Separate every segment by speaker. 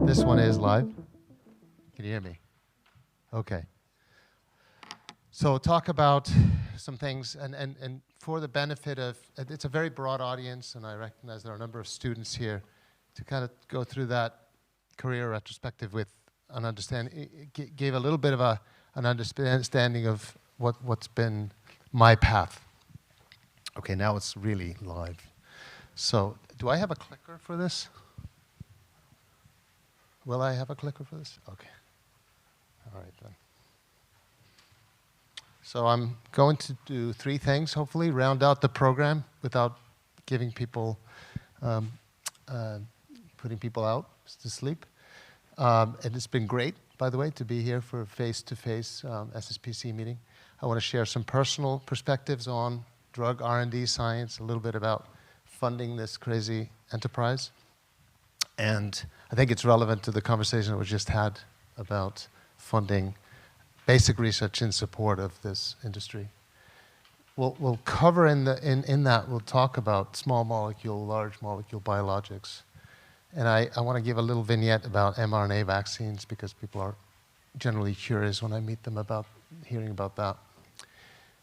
Speaker 1: This one is live. Can you hear me? Okay. So talk about some things, and for the benefit of, it's a very broad audience, and I recognize there are a number of students here, to kind of go through that career retrospective with an understanding, gave a little bit of an understanding of what's been my path. Okay, now it's really live. So do I have a clicker for this? Will I have a clicker for this? Okay. All right then. So I'm going to do three things, hopefully, round out the program without giving people, putting people out to sleep. And it's been great, by the way, to be here for a face-to-face SSPC meeting. I want to share some personal perspectives on drug R&D science, a little bit about funding this crazy enterprise. And I think it's relevant to the conversation that we just had about funding basic research in support of this industry. We'll cover in that, we'll talk about small molecule, large molecule biologics. And I want to give a little vignette about mRNA vaccines because people are generally curious when I meet them about hearing about that.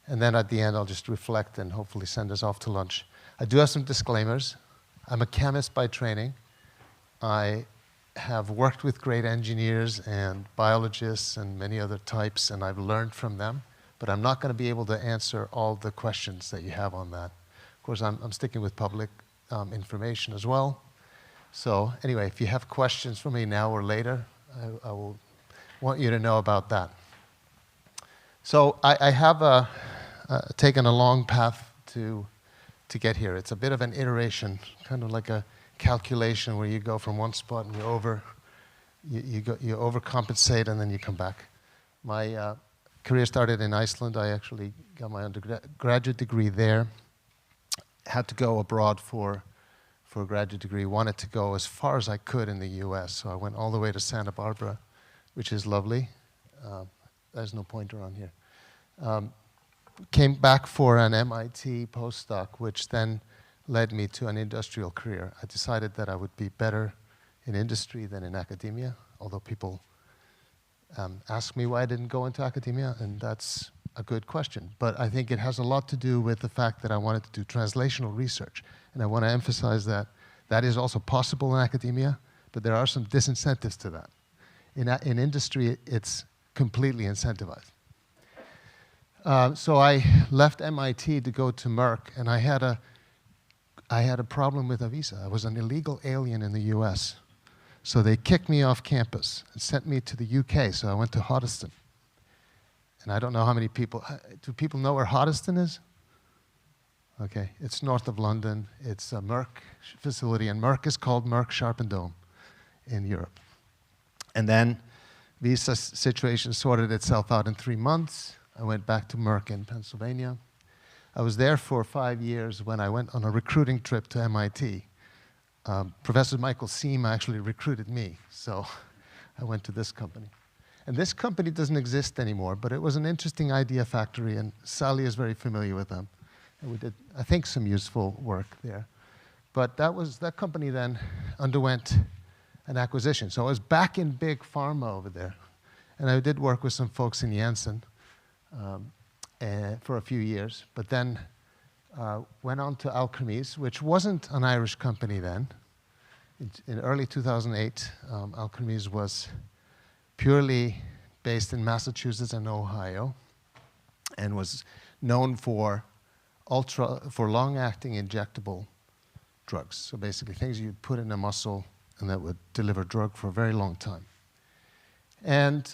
Speaker 1: And then at the end, I'll just reflect and hopefully send us off to lunch. I do have some disclaimers. I'm a chemist by training. I have worked with great engineers and biologists and many other types, and I've learned from them, but I'm not going to be able to answer all the questions that you have on that. Of course, I'm sticking with public information as well. So anyway, if you have questions for me now or later, I will want you to know about that. So I have taken a long path to get here. It's a bit of an iteration, kind of like a calculation where you go from one spot and you overcompensate and then you come back. My career started in Iceland. I actually got my undergraduate degree there. Had to go abroad for a graduate degree. Wanted to go as far as I could in the US, so I went all the way to Santa Barbara, which is lovely. There's no pointer on here. Came back for an MIT postdoc, which then led me to an industrial career. I decided that I would be better in industry than in academia, although people ask me why I didn't go into academia, and that's a good question. But I think it has a lot to do with the fact that I wanted to do translational research, and I want to emphasize that that is also possible in academia, but there are some disincentives to that. In industry, it's completely incentivized. So I left MIT to go to Merck, and I had a problem with a visa. I was an illegal alien in the US. So they kicked me off campus and sent me to the UK, so I went to Hoddesdon. And I don't know how many people, do people know where Hoddesdon is? Okay, it's north of London. It's a Merck facility, and Merck is called Merck Sharp and Dohme in Europe. And then visa situation sorted itself out in 3 months. I went back to Merck in Pennsylvania. I was there for 5 years when I went on a recruiting trip to MIT. Professor Michael Seam actually recruited me, so I went to this company. And this company doesn't exist anymore, but it was an interesting idea factory, and Sally is very familiar with them. And we did, I think, some useful work there. But that company then underwent an acquisition. So I was back in big pharma over there. And I did work with some folks in Janssen for a few years, but then went on to Alkermes, which wasn't an Irish company then. In early 2008, Alkermes was purely based in Massachusetts and Ohio, and was known for long-acting injectable drugs. So basically things you'd put in a muscle and that would deliver drug for a very long time. And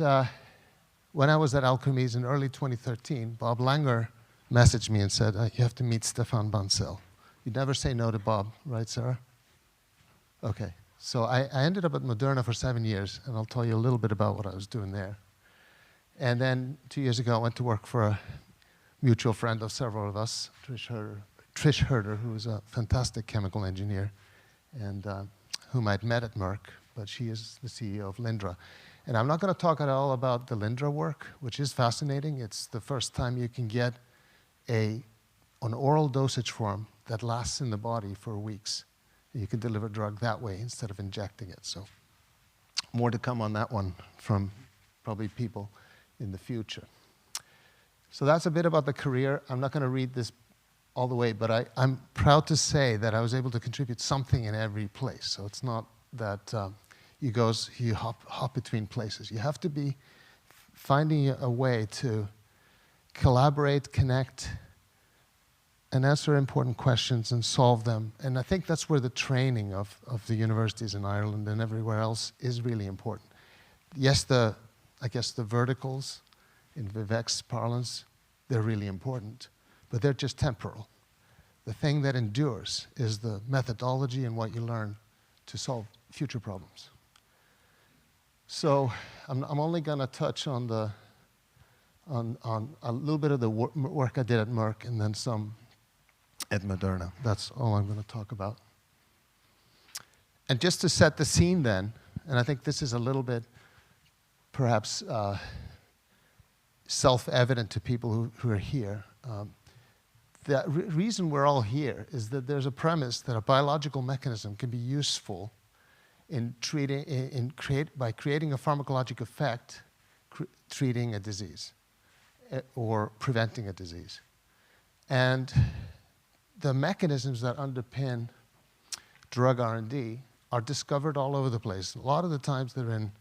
Speaker 1: when I was at Alkermes in early 2013, Bob Langer messaged me and said, you have to meet Stefan Bancel. You'd never say no to Bob, right, Sarah? Okay, so I ended up at Moderna for 7 years, and I'll tell you a little bit about what I was doing there. And then 2 years ago, I went to work for a mutual friend of several of us, Trish Herder, who is a fantastic chemical engineer, and whom I'd met at Merck, but she is the CEO of Lyndra. And I'm not going to talk at all about the Lyndra work, which is fascinating. It's the first time you can get an oral dosage form that lasts in the body for weeks. You can deliver drug that way instead of injecting it. So more to come on that one from probably people in the future. So that's a bit about the career. I'm not going to read this all the way, but I'm proud to say that I was able to contribute something in every place. So it's not that you hop between places. You have to be finding a way to collaborate, connect, and answer important questions and solve them. And I think that's where the training of the universities in Ireland and everywhere else is really important. Yes, I guess the verticals in Vivek's parlance, they're really important, but they're just temporal. The thing that endures is the methodology and what you learn to solve future problems. So I'm only going to touch on a little bit of the work I did at Merck and then some at Moderna. That's all I'm going to talk about. And just to set the scene then, and I think this is a little bit perhaps self-evident to people who are here. The reason we're all here is that there's a premise that a biological mechanism can be useful in by creating a pharmacologic effect, treating a disease or preventing a disease. And the mechanisms that underpin drug R&D are discovered all over the place. A lot of the times they're in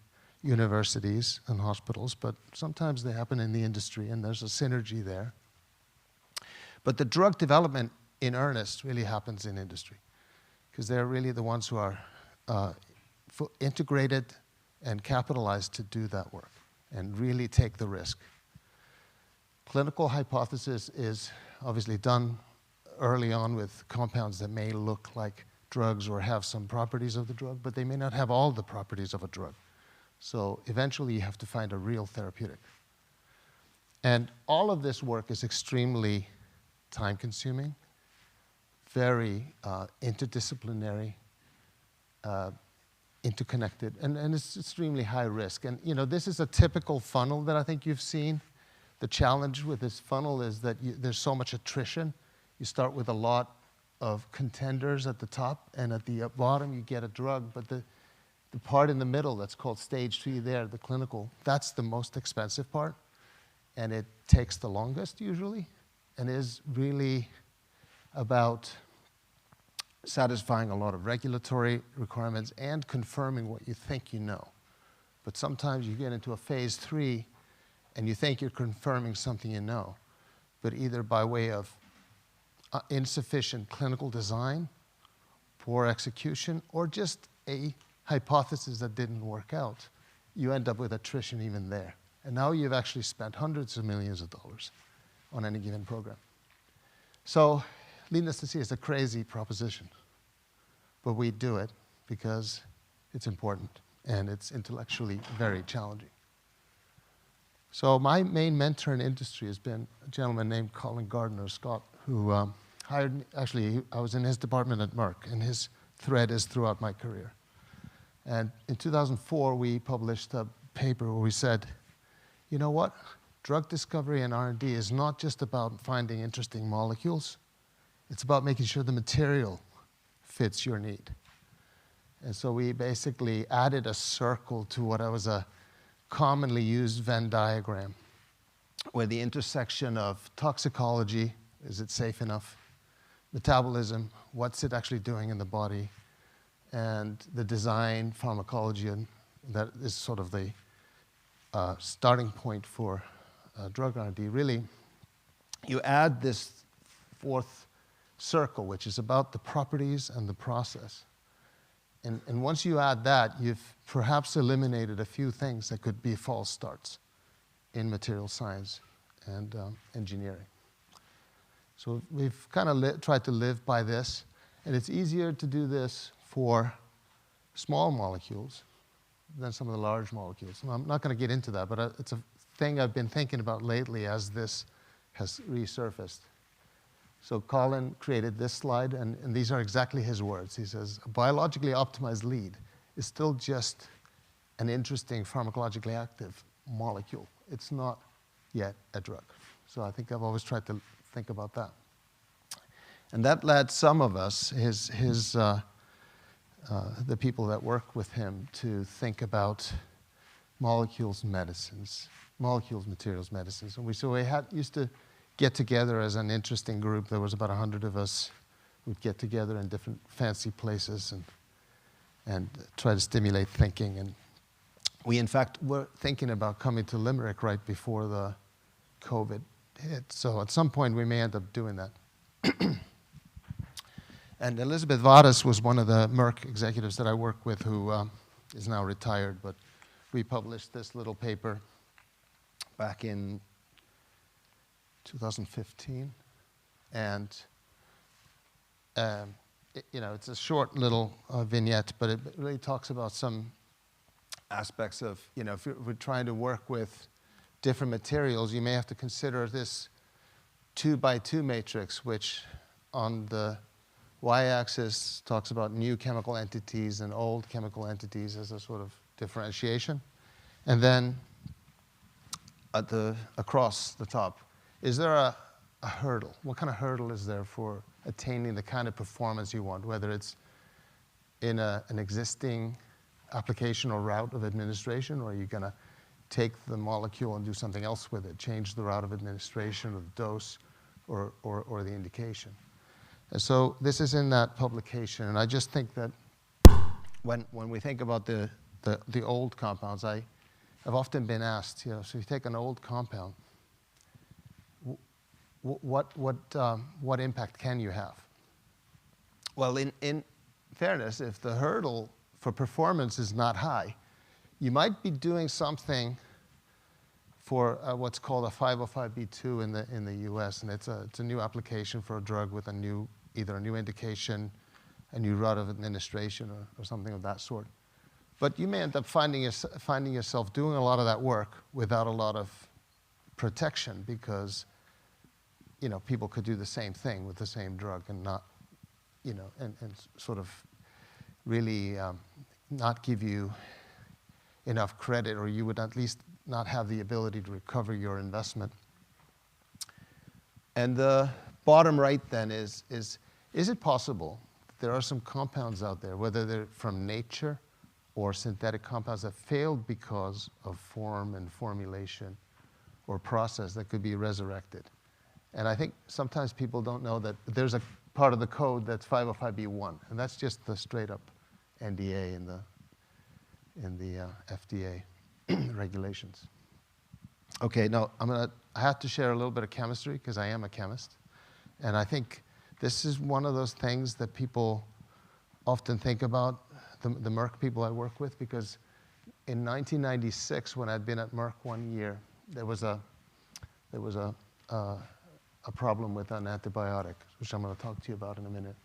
Speaker 1: universities and hospitals, but sometimes they happen in the industry, and there's a synergy there. But the drug development in earnest really happens in industry, because they're really the ones who are integrated and capitalized to do that work and really take the risk. Clinical hypothesis is obviously done early on with compounds that may look like drugs or have some properties of the drug, but they may not have all the properties of a drug. So eventually you have to find a real therapeutic. And all of this work is extremely time-consuming, very interdisciplinary, interconnected, and it's extremely high risk. And this is a typical funnel that I think you've seen. The challenge with this funnel is that there's so much attrition. You start with a lot of contenders at the top, and at the bottom you get a drug, but the part in the middle that's called stage 3 there, the clinical, that's the most expensive part, and it takes the longest usually, and is really about satisfying a lot of regulatory requirements and confirming what you think you know. But sometimes you get into a phase 3 and you think you're confirming something you know, but either by way of insufficient clinical design, poor execution, or just a hypothesis that didn't work out, you end up with attrition even there. And now you've actually spent hundreds of millions of dollars on any given program. So needless to say, it's a crazy proposition, but we do it because it's important and it's intellectually very challenging. So my main mentor in industry has been a gentleman named Colin Gardner-Scott, who hired me. Actually, I was in his department at Merck, and his thread is throughout my career. And in 2004, we published a paper where we said, you know what? Drug discovery and R&D is not just about finding interesting molecules. It's about making sure the material fits your need. And so we basically added a circle to what was a commonly used Venn diagram, where the intersection of toxicology, is it safe enough, metabolism, what's it actually doing in the body, and the design, pharmacology, and that is sort of the starting point for drug R&D. Really, you add this fourth circle, which is about the properties and the process. And once you add that, you've perhaps eliminated a few things that could be false starts in material science and engineering. So we've kind of tried to live by this, and it's easier to do this for small molecules than some of the large molecules. And I'm not going to get into that, but it's a thing I've been thinking about lately as this has resurfaced. So Colin created this slide, and these are exactly his words. He says, a biologically optimized lead is still just an interesting pharmacologically active molecule. It's not yet a drug. So I think I've always tried to think about that. And that led some of us, the people that work with him, to think about molecules, materials, medicines. And so we used to get together as an interesting group. There was about 100 of us. We'd get together in different fancy places and try to stimulate thinking. And we, in fact, were thinking about coming to Limerick right before the COVID hit. So at some point, we may end up doing that. And Elizabeth Vadas was one of the Merck executives that I work with who is now retired. But we published this little paper back in 2015. And it's a short little vignette, but it really talks about some aspects of, if we're trying to work with different materials, you may have to consider this 2x2 matrix, which on the y-axis talks about new chemical entities and old chemical entities as a sort of differentiation. And then across the top, is there a hurdle? What kind of hurdle is there for attaining the kind of performance you want, whether it's in an existing application or route of administration, or are you going to take the molecule and do something else with it, change the route of administration or the dose or the indication? And so this is in that publication, and I just think that when we think about the old compounds, I've often been asked, so you take an old compound, what impact can you have? Well, in fairness, if the hurdle for performance is not high, you might be doing something for what's called a 505(b)(2) in the U.S., and it's a new application for a drug with either a new indication, a new route of administration, or something of that sort. But you may end up finding yourself doing a lot of that work without a lot of protection, because people could do the same thing with the same drug and not, and sort of really not give you enough credit, or you would at least not have the ability to recover your investment. And the bottom right then is it possible that there are some compounds out there, whether they're from nature or synthetic compounds, that failed because of form and formulation or process, that could be resurrected? And I think sometimes people don't know that there's a part of the code that's 505(b)(1), and that's just the straight up NDA in the FDA regulations. Okay, now I have to share a little bit of chemistry because I am a chemist, and I think this is one of those things that people often think about, the Merck people I work with, because in 1996, when I'd been at Merck 1 year, there was a problem with an antibiotic, which I'm going to talk to you about in a minute.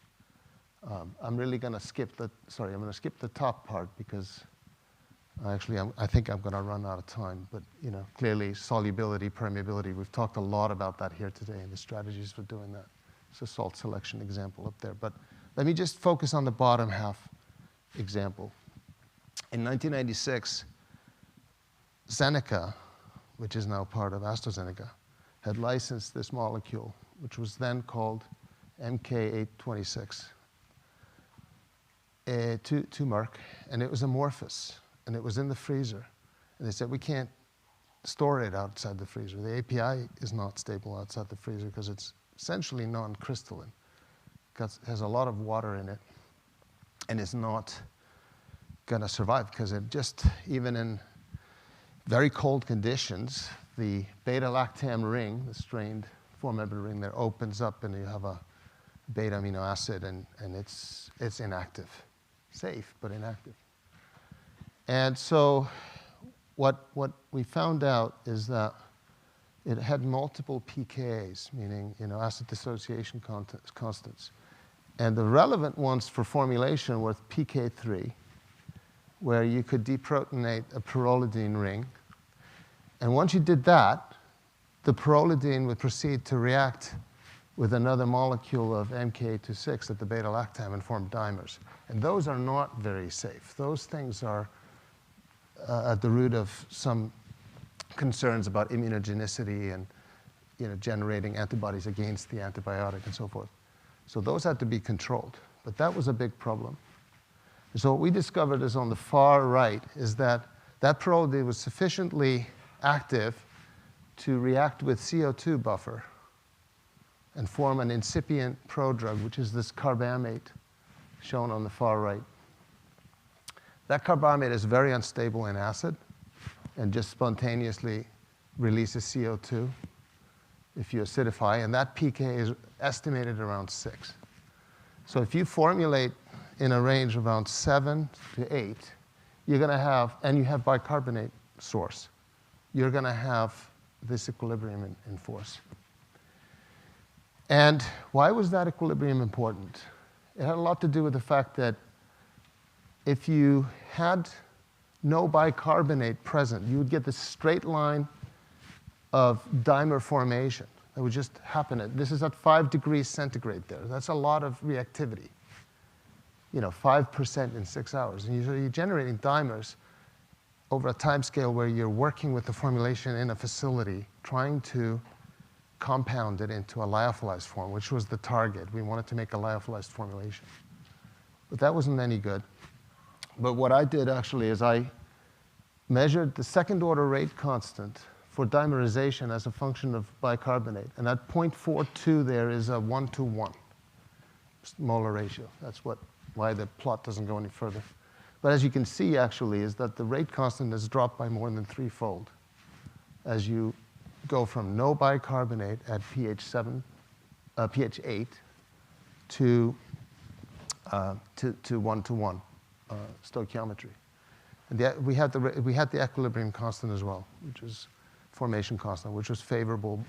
Speaker 1: I'm really going to skip the top part because I think I'm going to run out of time. But clearly solubility, permeability, we've talked a lot about that here today and the strategies for doing that. It's a salt selection example up there. But let me just focus on the bottom half example. In 1996, Seneca, which is now part of AstraZeneca, had licensed this molecule, which was then called MK-826, to Merck, and it was amorphous, and it was in the freezer. And they said, we can't store it outside the freezer. The API is not stable outside the freezer because it's essentially non-crystalline. It has a lot of water in it, and it's not going to survive because it just, even in very cold conditions, the beta-lactam ring, the strained four-membered ring there, opens up, and you have a beta amino acid, and it's inactive. Safe, but inactive. And so what we found out is that it had multiple pKa's, meaning acid dissociation constants. And the relevant ones for formulation were pK3, where you could deprotonate a pyrrolidine ring. And once you did that, the pyrrolidine would proceed to react with another molecule of MK-826 at the beta-lactam and form dimers. And those are not very safe. Those things are at the root of some concerns about immunogenicity and generating antibodies against the antibiotic and so forth. So those had to be controlled. But that was a big problem. So what we discovered is on the far right is that that probably was sufficiently active to react with CO2 buffer and form an incipient prodrug, which is this carbamate shown on the far right. That carbamate is very unstable in acid and just spontaneously releases CO2 if you acidify, and that pK is estimated around 6. So if you formulate in a range of around 7 to 8, you're going to have, and you have bicarbonate source, you're going to have this equilibrium in force. And why was that equilibrium important? It had a lot to do with the fact that if you had no bicarbonate present, you would get this straight line of dimer formation that would just happen. This is at 5 degrees centigrade there. That's a lot of reactivity. 5% in 6 hours. And you're generating dimers over a time scale where you're working with the formulation in a facility, trying to compound it into a lyophilized form, which was the target. We wanted to make a lyophilized formulation. But that wasn't any good. But what I did actually is I measured the second order rate constant for dimerization as a function of bicarbonate. And that 0.42 there is a 1-to-1 molar ratio. That's why the plot doesn't go any further. But as you can see, actually, is that the rate constant has dropped by more than 3-fold as you go from no bicarbonate at pH 8 to 1-to-1 stoichiometry. And we had the equilibrium constant as well, which is formation constant, which was favorable,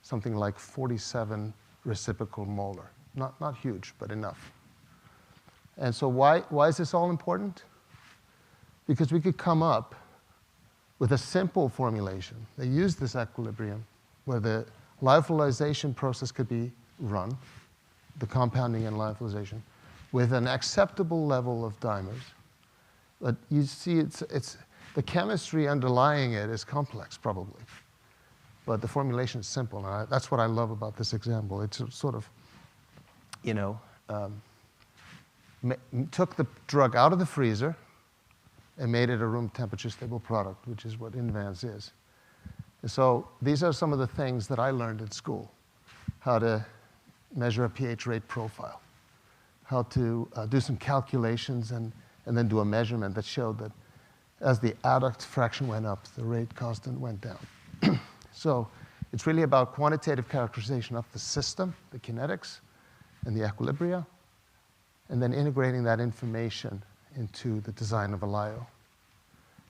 Speaker 1: something like 47 reciprocal molar. Not huge, but enough. And so why is this all important? Because we could come up with a simple formulation that used this equilibrium where the lyophilization process could be run, the compounding and lyophilization, with an acceptable level of dimers. But you see, the chemistry underlying it is complex, probably. But the formulation is simple. And that's what I love about this example. It's sort of, took the drug out of the freezer and made it a room temperature stable product, which is what Invans is. And so these are some of the things that I learned in school: how to measure a pH rate profile, how to do some calculations and then do a measurement that showed that as the adduct fraction went up, the rate constant went down. So it's really about quantitative characterization of the system, the kinetics, and the equilibria, and then integrating that information into the design of a lyo.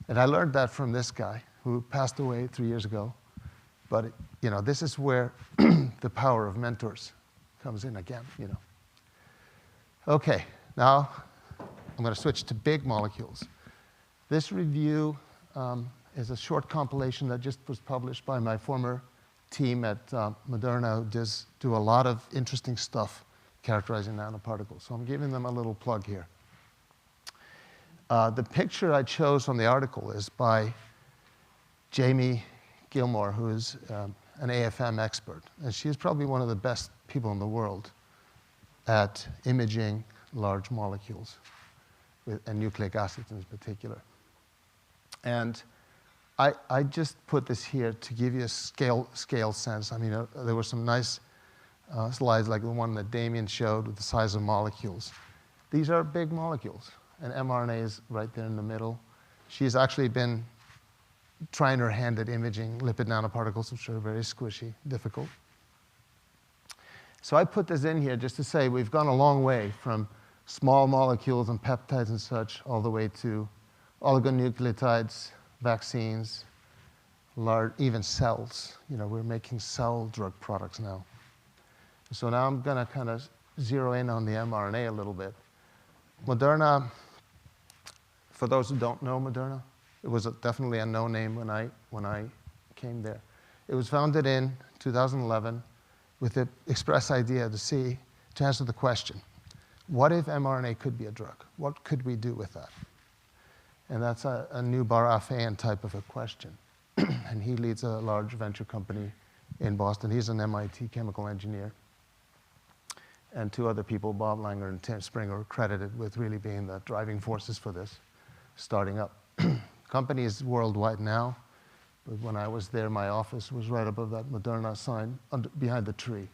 Speaker 1: And I learned that from this guy who passed away 3 years ago. But this is where the power of mentors comes in again. Okay, now I'm going to switch to big molecules. This review is a short compilation that just was published by my former team at Moderna, who do a lot of interesting stuff characterizing nanoparticles. So I'm giving them a little plug here. The picture I chose from the article is by Jamie Gilmore, who is an AFM expert. And she's probably one of the best people in the world at imaging large molecules, and nucleic acids in particular. And I just put this here to give you a scale sense. I mean, there were some nice slides like the one that Damien showed with the size of molecules. These are big molecules, and mRNA is right there in the middle. She's actually been trying her hand at imaging lipid nanoparticles, which are very squishy, difficult. So I put this in here just to say we've gone a long way from small molecules and peptides and such all the way to oligonucleotides, vaccines, even cells. We're making cell drug products now. So now I'm going to kind of zero in on the mRNA a little bit. Moderna, for those who don't know Moderna, it was definitely a no-name when I came there. It was founded in 2011 with the express idea to answer the question, what if mRNA could be a drug? What could we do with that? And that's a new Bar-Affayan type of a question. and he leads a large venture company in Boston. He's an MIT chemical engineer. And two other people, Bob Langer and Tim Springer, are credited with really being the driving forces for this starting up. Company is worldwide now, but when I was there, my office was right above that Moderna sign behind the tree.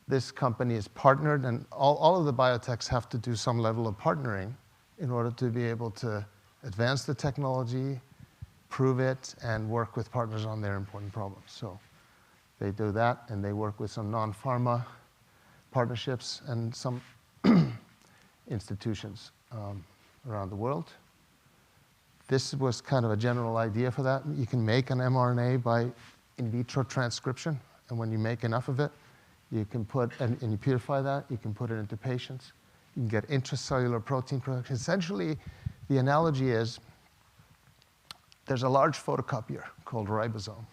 Speaker 1: This company is partnered, and all of the biotechs have to do some level of partnering in order to be able to advance the technology, prove it, and work with partners on their important problems. So they do that, and they work with some non-pharma partnerships and some institutions around the world. This was kind of a general idea for that. You can make an mRNA by in vitro transcription, and when you make enough of it, you can put, and you purify that, you can put it into patients. You can get intracellular protein production. Essentially, the analogy is there's a large photocopier called ribosome,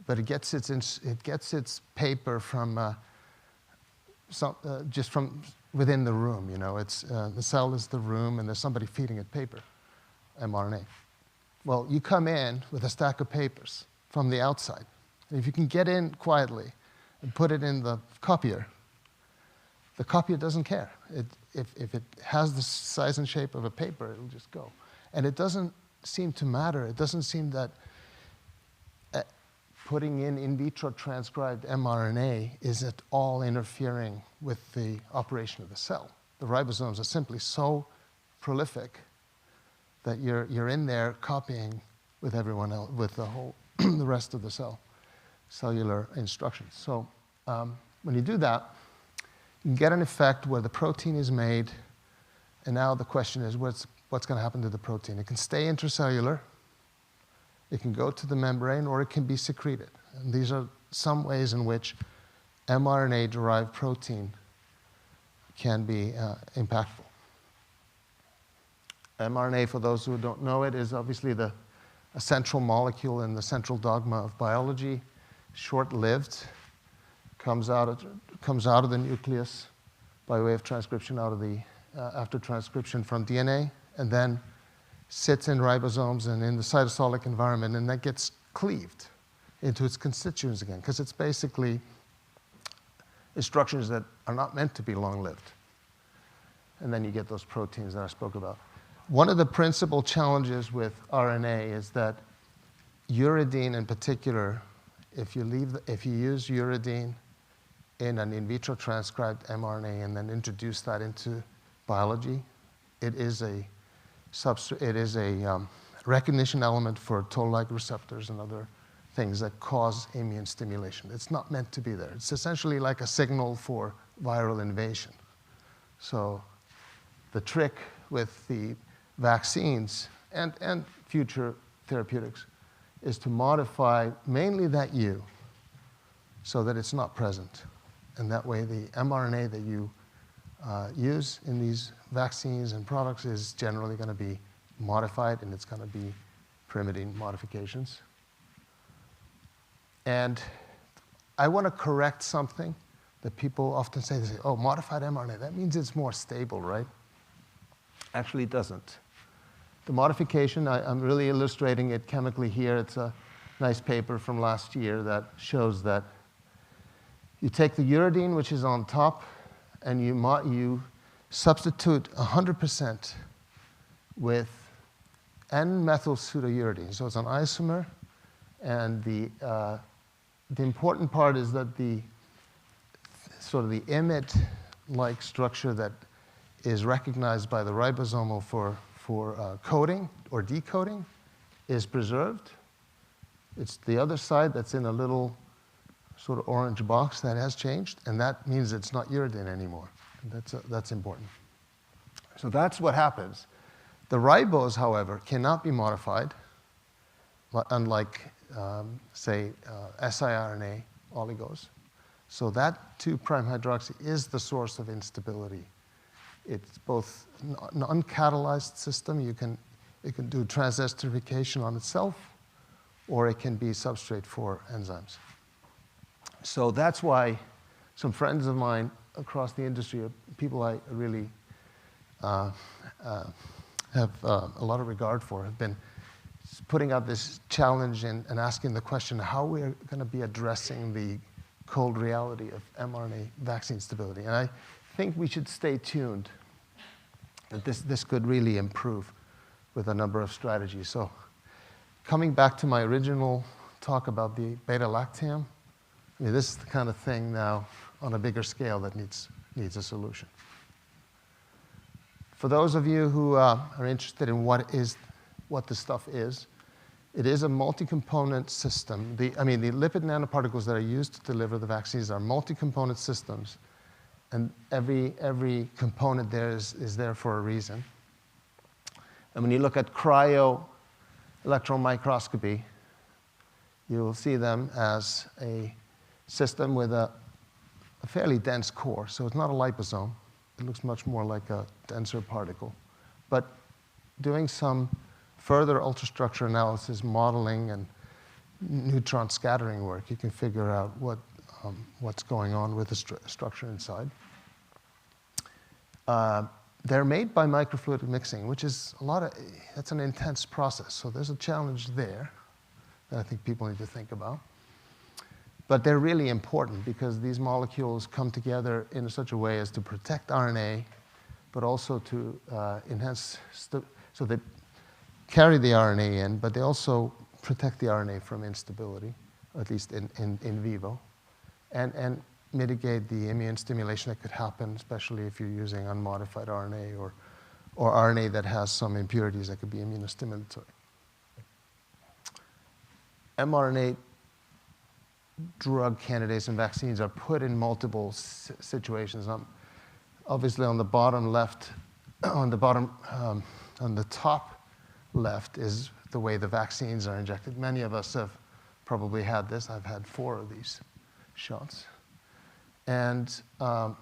Speaker 1: but it gets its paper from just from within the room. You know, it's the cell is the room, and there's somebody feeding it paper, mRNA. Well, you come in with a stack of papers from the outside. And if you can get in quietly and put it in the copier doesn't care. If it has the size and shape of a paper, it'll just go. And it doesn't seem to matter. It doesn't seem that putting in vitro transcribed mRNA is at all interfering with the operation of the cell. The ribosomes are simply so prolific that you're in there copying with everyone else, with the whole, the rest of the cellular instructions. So when you do that, you can get an effect where the protein is made, and now the question is, what's going to happen to the protein? It can stay intracellular, it can go to the membrane, or it can be secreted. And these are some ways in which mRNA-derived protein can be impactful. mRNA, for those who don't know it, is obviously a central molecule in the central dogma of biology, short-lived, comes out of the nucleus by way of transcription after transcription from DNA, and then sits in ribosomes and in the cytosolic environment, and that gets cleaved into its constituents again, because it's basically instructions that are not meant to be long-lived. And then you get those proteins that I spoke about. One of the principal challenges with RNA is that uridine in particular, if you use uridine in an in vitro transcribed mRNA and then introduce that into biology, it is a recognition element for toll-like receptors and other things that cause immune stimulation. It's not meant to be there. It's essentially like a signal for viral invasion. So the trick with the vaccines and future therapeutics is to modify mainly that U so that it's not present. And that way the mRNA that you use in these vaccines and products is generally going to be modified, and it's going to be pyrimidine modifications. And I want to correct something that people often say. They say, oh, modified mRNA, that means it's more stable, right? Actually, it doesn't. The modification, I'm really illustrating it chemically here. It's a nice paper from last year that shows that you take the uridine, which is on top, and you substitute 100% with N-methyl pseudouridine. So it's an isomer, and the important part is that the sort of the IMID-like structure that is recognized by the ribosomal for coding or decoding is preserved. It's the other side that's in a little sort of orange box that has changed, and that means it's not uridine anymore. And that's important. So that's what happens. The ribose, however, cannot be modified, unlike, say, siRNA oligos. So that 2' hydroxy is the source of instability. It's both an uncatalyzed system. It can do transesterification on itself, or it can be substrate for enzymes. So that's why some friends of mine across the industry, people I really have a lot of regard for have been putting out this challenge and asking the question how we're going to be addressing the cold reality of mRNA vaccine stability. And I think we should stay tuned that this could really improve with a number of strategies. So coming back to my original talk about the beta-lactam, I mean, this is the kind of thing now on a bigger scale that needs a solution. For those of you who are interested in what the stuff is, it is a multi-component system. The lipid nanoparticles that are used to deliver the vaccines are multi-component systems, and every component there is there for a reason. And when you look at cryo electron microscopy, you will see them as a system with a fairly dense core. So it's not a liposome. It looks much more like a denser particle. But doing some further ultrastructure analysis, modeling, and neutron scattering work, you can figure out what's going on with the structure inside. They're made by microfluidic mixing, which is that's an intense process. So there's a challenge there that I think people need to think about. But they're really important because these molecules come together in such a way as to protect RNA, but also to enhance, so they carry the RNA in, but they also protect the RNA from instability, at least in vivo, and mitigate the immune stimulation that could happen, especially if you're using unmodified RNA or RNA that has some impurities that could be immunostimulatory. mRNA drug candidates and vaccines are put in multiple situations. Obviously, on the bottom left, on the top left is the way the vaccines are injected. Many of us have probably had this. I've had 4 of these shots. And on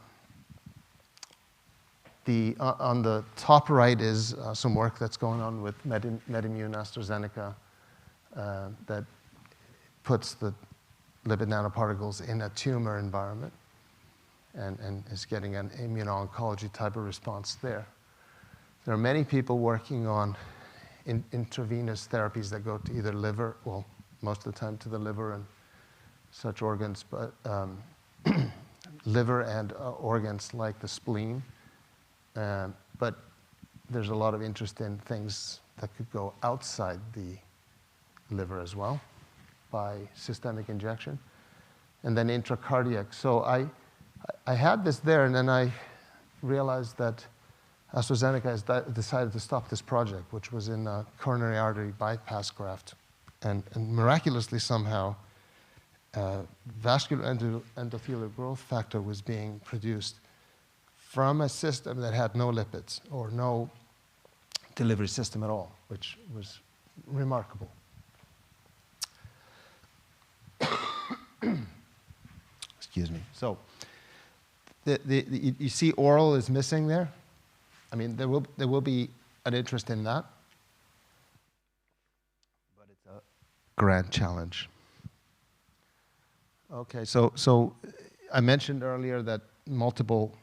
Speaker 1: the top right is some work that's going on with MedImmune AstraZeneca that puts the lipid nanoparticles in a tumor environment and is getting an immuno-oncology type of response there. There are many people working on intravenous therapies that go to either liver, well, most of the time to the liver and such organs, but liver and organs like the spleen. But there's a lot of interest in things that could go outside the liver as well by systemic injection, and then intracardiac. So I had this there, and then I realized that AstraZeneca has decided to stop this project, which was in a coronary artery bypass graft. And miraculously somehow, vascular endothelial growth factor was being produced from a system that had no lipids or no delivery system at all, which was remarkable. Excuse me. So you see oral is missing there. I mean, there will be an interest in that, but it's a grand challenge. Okay, so I mentioned earlier that multiple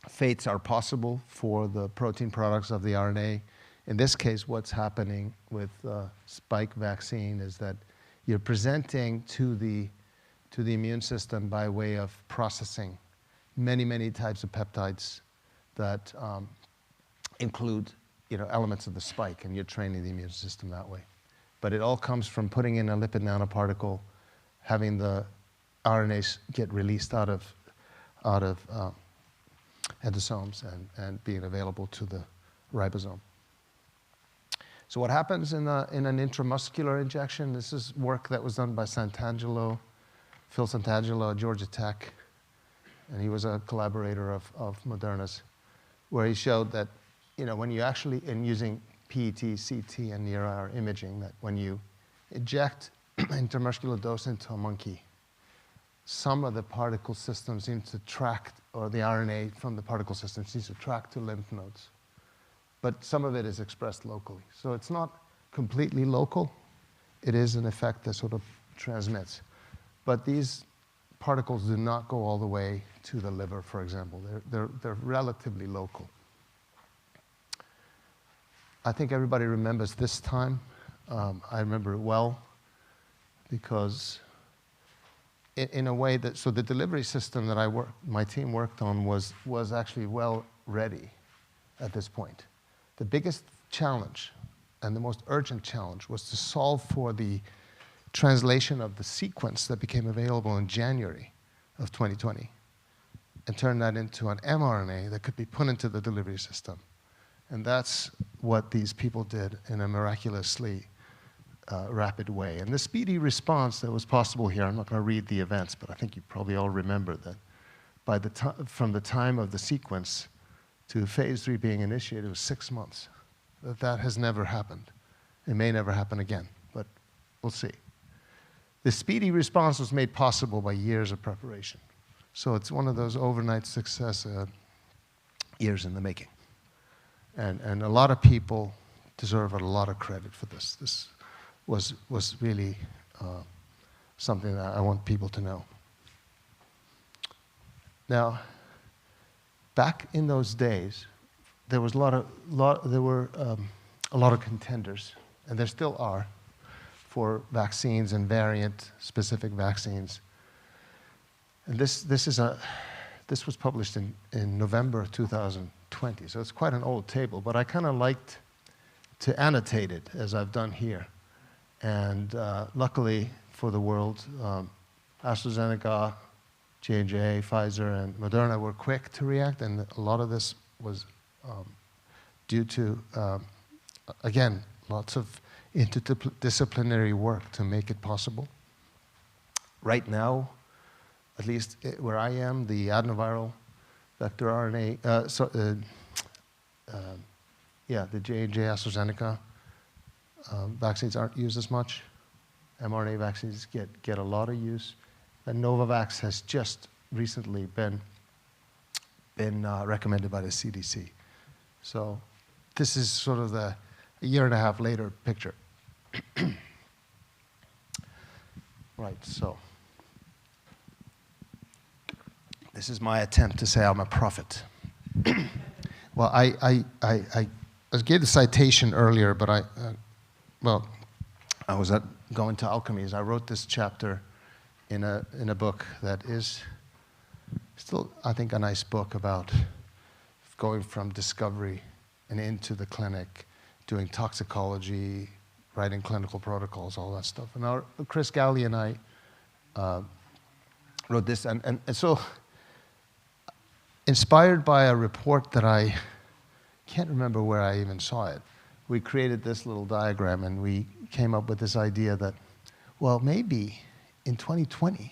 Speaker 1: fates are possible for the protein products of the RNA. In this case, what's happening with spike vaccine is that you're presenting to the immune system by way of processing many types of peptides that include elements of the spike, and you're training the immune system that way. But it all comes from putting in a lipid nanoparticle, having the RNAs get released out of endosomes and being available to the ribosome. So what happens in an intramuscular injection? This is work that was done by Phil Santangelo at Georgia Tech, and he was a collaborator of Moderna's, where he showed that when you actually, in using PET, CT, and near-IR imaging, that when you inject intramuscular dose into a monkey, some of the particle system seems to track, or the RNA from the particle system seems to track to lymph nodes. But some of it is expressed locally. So it's not completely local. It is an effect that sort of transmits. But these particles do not go all the way to the liver, for example. They're relatively local. I think everybody remembers this time. I remember it well because in a way that, so the delivery system that my team worked on was actually well ready at this point. The biggest challenge and the most urgent challenge was to solve for the translation of the sequence that became available in January of 2020 and turn that into an mRNA that could be put into the delivery system. And that's what these people did in a miraculously rapid way. And the speedy response that was possible here, I'm not going to read the events, but I think you probably all remember that from the time of the sequence to phase 3 being initiated was 6 months. That has never happened. It may never happen again, but we'll see. The speedy response was made possible by years of preparation. So it's one of those overnight success years in the making. And a lot of people deserve a lot of credit for this. This was really something that I want people to know. Now, back in those days, there was a lot of contenders, and there still are, for vaccines and variant-specific vaccines. And this was published in November of 2020, so it's quite an old table, but I kind of liked to annotate it as I've done here. And luckily for the world, AstraZeneca, J&J, Pfizer, and Moderna were quick to react, and a lot of this was due to, again, lots of interdisciplinary work to make it possible. Right now, at least where I am, the adenoviral vector RNA, the J&J AstraZeneca vaccines aren't used as much. mRNA vaccines get a lot of use. And Novavax has just recently been recommended by the CDC. So this is sort of the year and a half later picture. Right, so this is my attempt to say I'm a prophet. Well, I gave the citation earlier, but I was going to alchemies. I wrote this chapter in a book that is still, I think, a nice book about going from discovery and into the clinic, doing toxicology, writing clinical protocols, all that stuff. And Chris Galley and I wrote this, and so inspired by a report that I can't remember where I even saw it, we created this little diagram, and we came up with this idea that, well, maybe in 2020,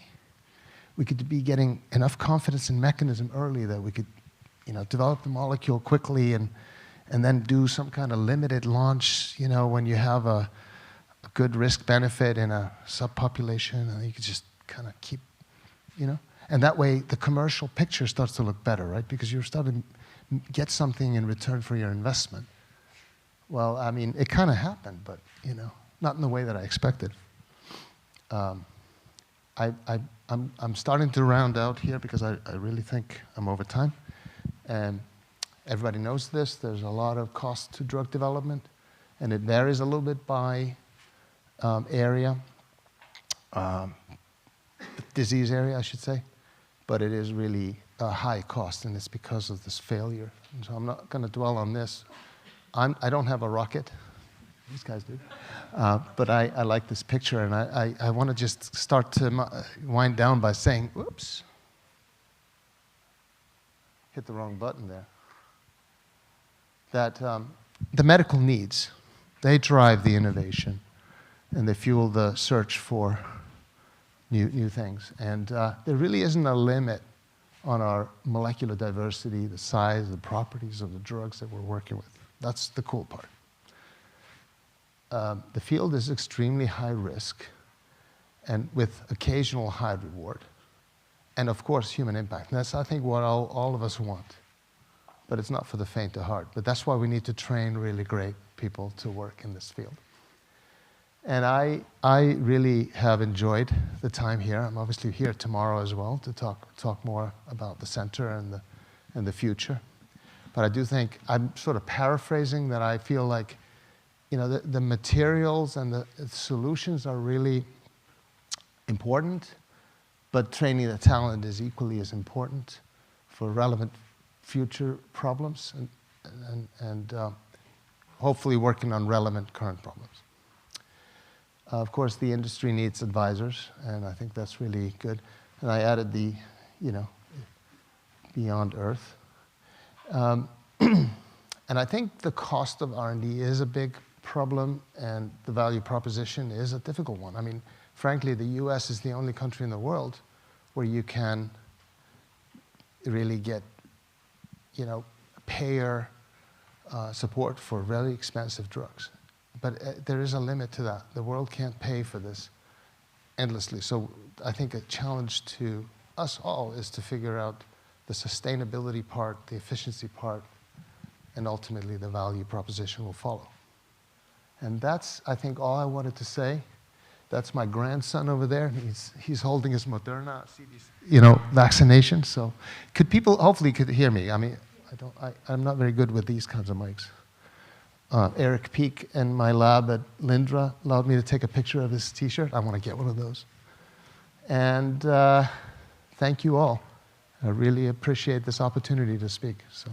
Speaker 1: we could be getting enough confidence in mechanism early that we could, develop the molecule quickly and then do some kind of limited launch, when you have a good risk benefit in a subpopulation, and you could just kind of keep, and that way the commercial picture starts to look better, right? Because you're starting to get something in return for your investment. Well, I mean, it kind of happened, but, not in the way that I expected. I'm starting to round out here because I really think I'm over time. And everybody knows this. There's a lot of cost to drug development, and it varies a little bit by area, disease area, I should say. But it is really a high cost, and it's because of this failure. And so I'm not going to dwell on this. I don't have a rocket. These guys do. But I like this picture, and I want to just start to wind down by saying, whoops, hit the wrong button there. That the medical needs, they drive the innovation, and they fuel the search for new things. And there really isn't a limit on our molecular diversity, the size, the properties of the drugs that we're working with. That's the cool part. The field is extremely high risk and with occasional high reward. And of course, human impact. And that's, I think, what all of us want. But it's not for the faint of heart. But that's why we need to train really great people to work in this field. And I really have enjoyed the time here. I'm obviously here tomorrow as well to talk more about the center and the future. But I do think, I'm sort of paraphrasing, that I feel like the materials and the solutions are really important, but training the talent is equally as important for relevant future problems and hopefully working on relevant current problems. Of course, the industry needs advisors, and I think that's really good. And I added the, beyond Earth. And I think the cost of R&D is a big problem, and the value proposition is a difficult one. I mean, frankly, the US is the only country in the world where you can really get, payer support for very expensive drugs. But there is a limit to that. The world can't pay for this endlessly. So I think a challenge to us all is to figure out the sustainability part, the efficiency part, and ultimately the value proposition will follow. And that's, I think, all I wanted to say. That's my grandson over there. He's holding his Moderna, vaccination. So people hopefully could hear me. I mean, I'm not very good with these kinds of mics. Eric Peak in my lab at Lyndra allowed me to take a picture of his t-shirt. I want to get one of those. And thank you all. I really appreciate this opportunity to speak. So.